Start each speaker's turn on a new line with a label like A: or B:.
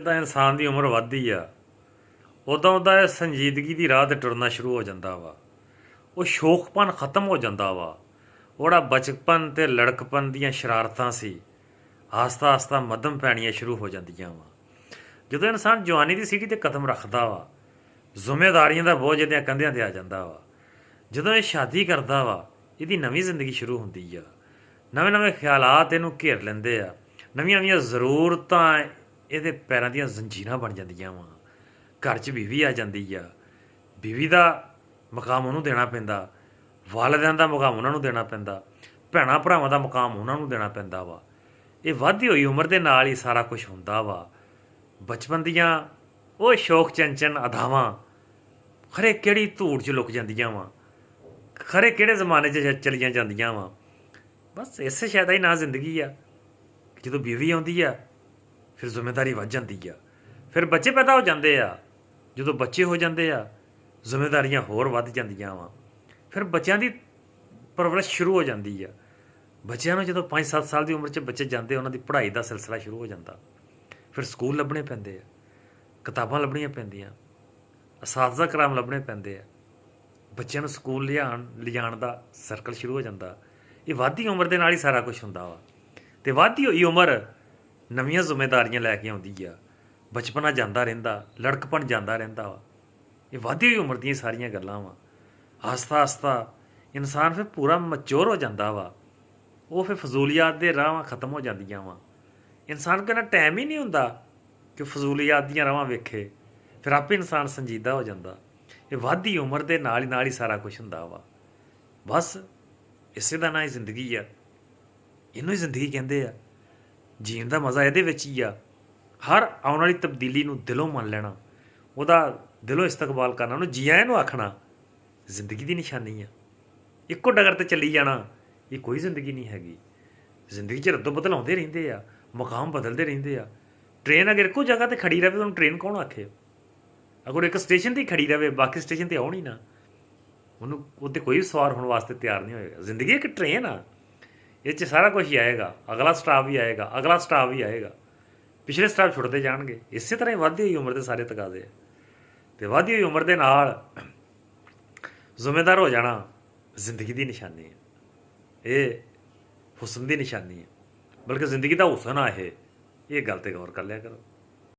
A: ਜਿੱਦਾਂ ਇਨਸਾਨ ਦੀ ਉਮਰ ਵੱਧਦੀ ਆ ਉਦਾਂ ਉਦਾਂ ਇਹ ਸੰਜੀਦਗੀ ਦੀ ਰਾਹ 'ਤੇ ਟੁਰਨਾ ਸ਼ੁਰੂ ਹੋ ਜਾਂਦਾ ਵਾ। ਉਹ ਸ਼ੌਕਪਨ ਖਤਮ ਹੋ ਜਾਂਦਾ ਵਾ। ਉਹੜਾ ਬਚਪਨ ਅਤੇ ਲੜਕਪਨ ਦੀਆਂ ਸ਼ਰਾਰਤਾਂ ਸੀ, ਆਸਤਾ ਆਸਤਾ ਮੱਧਮ ਪੈਣੀਆਂ ਸ਼ੁਰੂ ਹੋ ਜਾਂਦੀਆਂ ਵਾ। ਜਦੋਂ ਇਨਸਾਨ ਜਵਾਨੀ ਦੀ ਸੀढ़ੀ 'ਤੇ ਕਦਮ ਰੱਖਦਾ ਵਾ, ਜ਼ਿੰਮੇਦਾਰੀਆਂ ਦਾ ਬੋਝ ਇਹਦੀਆਂ ਕੰਧਿਆਂ 'ਤੇ ਆ ਜਾਂਦਾ ਵਾ। ਜਦੋਂ ਇਹ ਸ਼ਾਦੀ ਕਰਦਾ ਵਾ, ਇਹਦੀ ਨਵੀਂ ਜ਼ਿੰਦਗੀ ਸ਼ੁਰੂ ਹੁੰਦੀ ਆ। ਨਵੇਂ ਨਵੇਂ ਖਿਆਲਾਤ ਇਹਨੂੰ ਘੇਰ ਲੈਂਦੇ ਆ। ਨਵੀਆਂ ਨਵੀਆਂ ਜ਼ਰੂਰਤਾਂ ਇਹਦੇ ਪੈਰਾਂ ਦੀਆਂ ਜ਼ੰਜੀਰਾਂ ਬਣ ਜਾਂਦੀਆਂ ਵਾ। ਘਰ 'ਚ ਬੀਵੀ ਆ ਜਾਂਦੀ ਆ। ਬੀਵੀ ਦਾ ਮਕਾਮ ਉਹਨੂੰ ਦੇਣਾ ਪੈਂਦਾ, ਵਾਲਿਦਿਆਂ ਦਾ ਮਕਾਮ ਉਹਨਾਂ ਨੂੰ ਦੇਣਾ ਪੈਂਦਾ, ਭੈਣਾਂ ਭਰਾਵਾਂ ਦਾ ਮਕਾਮ ਉਹਨਾਂ ਨੂੰ ਦੇਣਾ ਪੈਂਦਾ ਵਾ। ਇਹ ਵੱਧਦੀ ਹੋਈ ਉਮਰ ਦੇ ਨਾਲ ਹੀ ਸਾਰਾ ਕੁਛ ਹੁੰਦਾ ਵਾ। ਬਚਪਨ ਦੀਆਂ ਉਹ ਸ਼ੌਕ ਚੰਚਨ ਅਦਾਵਾਂ ਖਰੇ ਕਿਹੜੀ ਧੂੜ 'ਚ ਲੁਕ ਜਾਂਦੀਆਂ ਵਾ, ਖਰੇ ਕਿਹੜੇ ਜ਼ਮਾਨੇ 'ਚ ਚਲੀਆਂ ਜਾਂਦੀਆਂ ਵਾ। ਬਸ ਇਸੇ ਸ਼ਾਇਦ ਹੀ ਨਾ ਜ਼ਿੰਦਗੀ ਆ। ਜਦੋਂ ਬੀਵੀ ਆਉਂਦੀ ਆ ਫਿਰ ਜ਼ਿੰਮੇਵਾਰੀ ਵੱਧ ਜਾਂਦੀ ਆ, ਫਿਰ ਬੱਚੇ ਪੈਦਾ ਹੋ ਜਾਂਦੇ ਆ। ਜਦੋਂ ਬੱਚੇ ਹੋ ਜਾਂਦੇ ਆ ਜ਼ਿੰਮੇਵਾਰੀਆਂ ਹੋਰ ਵੱਧ ਜਾਂਦੀਆਂ ਵਾ। ਫਿਰ ਬੱਚਿਆਂ ਦੀ ਪਰਵਰਿਸ਼ ਸ਼ੁਰੂ ਹੋ ਜਾਂਦੀ ਆ। ਬੱਚਿਆਂ ਨੂੰ ਜਦੋਂ 5-7 ਸਾਲ ਦੀ ਉਮਰ 'ਚ ਬੱਚੇ ਜਾਂਦੇ, ਉਹਨਾਂ ਦੀ ਪੜ੍ਹਾਈ ਦਾ ਸਿਲਸਿਲਾ ਸ਼ੁਰੂ ਹੋ ਜਾਂਦਾ। ਫਿਰ ਸਕੂਲ ਲੱਭਣੇ ਪੈਂਦੇ ਆ, ਕਿਤਾਬਾਂ ਲੱਭਣੀਆਂ ਪੈਂਦੀਆਂ, ਅਸਾਤਜ਼ਾ ਕਰਾਮ ਲੱਭਣੇ ਪੈਂਦੇ ਆ। ਬੱਚਿਆਂ ਨੂੰ ਸਕੂਲ ਲਿਜਾਣ ਦਾ ਸਰਕਲ ਸ਼ੁਰੂ ਹੋ ਜਾਂਦਾ। ਇਹ ਵੱਧਦੀ ਉਮਰ ਦੇ ਨਾਲ ਹੀ ਸਾਰਾ ਕੁਛ ਹੁੰਦਾ ਵਾ। ਅਤੇ ਵੱਧਦੀ ਹੋਈ ਉਮਰ ਨਵੀਆਂ ਜ਼ਿੰਮੇਦਾਰੀਆਂ ਲੈ ਕੇ ਆਉਂਦੀ ਆ। ਬਚਪਨਾ ਜਾਂਦਾ ਰਹਿੰਦਾ, ਲੜਕਪਨ ਜਾਂਦਾ ਰਹਿੰਦਾ ਵਾ। ਇਹ ਵੱਧਦੀ ਹੋਈ ਉਮਰ ਦੀਆਂ ਸਾਰੀਆਂ ਗੱਲਾਂ ਵਾ। ਆਸਤਾ ਆਸਤਾ ਇਨਸਾਨ ਫਿਰ ਪੂਰਾ ਮੈਚੋਰ ਹੋ ਜਾਂਦਾ ਵਾ। ਉਹ ਫਿਰ ਫਜ਼ੂਲੀਆਤ ਦੇ ਰਾਹਾਂ ਖਤਮ ਹੋ ਜਾਂਦੀਆਂ ਵਾ। ਇਨਸਾਨ ਕੋਲ ਨਾ ਟਾਈਮ ਹੀ ਨਹੀਂ ਹੁੰਦਾ ਕਿ ਫਜ਼ੂਲੀਆਤ ਦੀਆਂ ਰਾਹਾਂ ਵੇਖੇ। ਫਿਰ ਆਪੇ ਇਨਸਾਨ ਸੰਜੀਦਾ ਹੋ ਜਾਂਦਾ। ਇਹ ਵੱਧਦੀ ਉਮਰ ਦੇ ਨਾਲ ਹੀ ਸਾਰਾ ਕੁਛ ਹੁੰਦਾ ਵਾ। ਬਸ ਇਸੇ ਦਾ ਨਾਂ ਹੀ ਜ਼ਿੰਦਗੀ ਆ। ਇਹਨੂੰ ਹੀ ਜ਼ਿੰਦਗੀ ਕਹਿੰਦੇ ਆ। ਜੀਣ ਦਾ ਮਜ਼ਾ ਇਹਦੇ ਵਿੱਚ ਹੀ ਆ। ਹਰ ਆਉਣ ਵਾਲੀ ਤਬਦੀਲੀ ਨੂੰ ਦਿਲੋਂ ਮੰਨ ਲੈਣਾ, ਉਹਦਾ ਦਿਲੋਂ ਇਸਤਕਬਾਲ ਕਰਨਾ, ਉਹਨੂੰ ਜੀ ਆਇਆਂ ਨੂੰ ਆਖਣਾ ਜ਼ਿੰਦਗੀ ਦੀ ਨਿਸ਼ਾਨੀ ਆ। ਇੱਕੋ ਡਗਰ 'ਤੇ ਚੱਲੀ ਜਾਣਾ ਇਹ ਕੋਈ ਜ਼ਿੰਦਗੀ ਨਹੀਂ ਹੈਗੀ। ਜ਼ਿੰਦਗੀ 'ਚ ਰੱਦੋ ਬਦਲ ਆਉਂਦੇ ਰਹਿੰਦੇ ਆ, ਮੁਕਾਮ ਬਦਲਦੇ ਰਹਿੰਦੇ ਆ। ਟ੍ਰੇਨ ਅਗਰ ਇੱਕੋ ਜਗ੍ਹਾ 'ਤੇ ਖੜੀ ਰਹੇ ਉਹਨੂੰ ਟ੍ਰੇਨ ਕੌਣ ਆਖੇ? ਅਗਰ ਇੱਕ ਸਟੇਸ਼ਨ 'ਤੇ ਹੀ ਖੜੀ ਰਹੇ, ਬਾਕੀ ਸਟੇਸ਼ਨ 'ਤੇ ਆਉਣ ਹੀ ਨਾ, ਉਹਨੂੰ ਉੱਤੇ ਕੋਈ ਸਵਾਰ ਹੋਣ ਵਾਸਤੇ ਤਿਆਰ ਨਹੀਂ ਹੋਏਗਾ। ਜ਼ਿੰਦਗੀ ਇੱਕ ਟ੍ਰੇਨ ਆ, ਇਹ 'ਚ ਸਾਰਾ ਕੁਛ ਹੀ ਆਏਗਾ। ਅਗਲਾ ਸਟਾਪ ਵੀ ਆਏਗਾ, ਅਗਲਾ ਸਟਾਪ ਵੀ ਆਏਗਾ, ਪਿਛਲੇ ਸਟਾਪ ਛੁੱਟਦੇ ਜਾਣਗੇ। ਇਸੇ ਤਰ੍ਹਾਂ ਹੀ ਵੱਧਦੀ ਹੋਈ ਉਮਰ ਦੇ ਸਾਰੇ ਤਕਾਜ਼ੇ ਆ। ਅਤੇ ਵੱਧਦੀ ਹੋਈ ਉਮਰ ਦੇ ਨਾਲ ਜ਼ਿੰਮੇਦਾਰ ਹੋ ਜਾਣਾ ਜ਼ਿੰਦਗੀ ਦੀ ਨਿਸ਼ਾਨੀ ਹੈ। ਇਹ ਹੁਸਨ ਦੀ ਨਿਸ਼ਾਨੀ ਹੈ, ਬਲਕਿ ਜ਼ਿੰਦਗੀ ਦਾ ਹੁਸਨ ਆ। ਇਹ ਗੱਲ 'ਤੇ ਗੌਰ ਕਰ ਲਿਆ ਕਰੋ।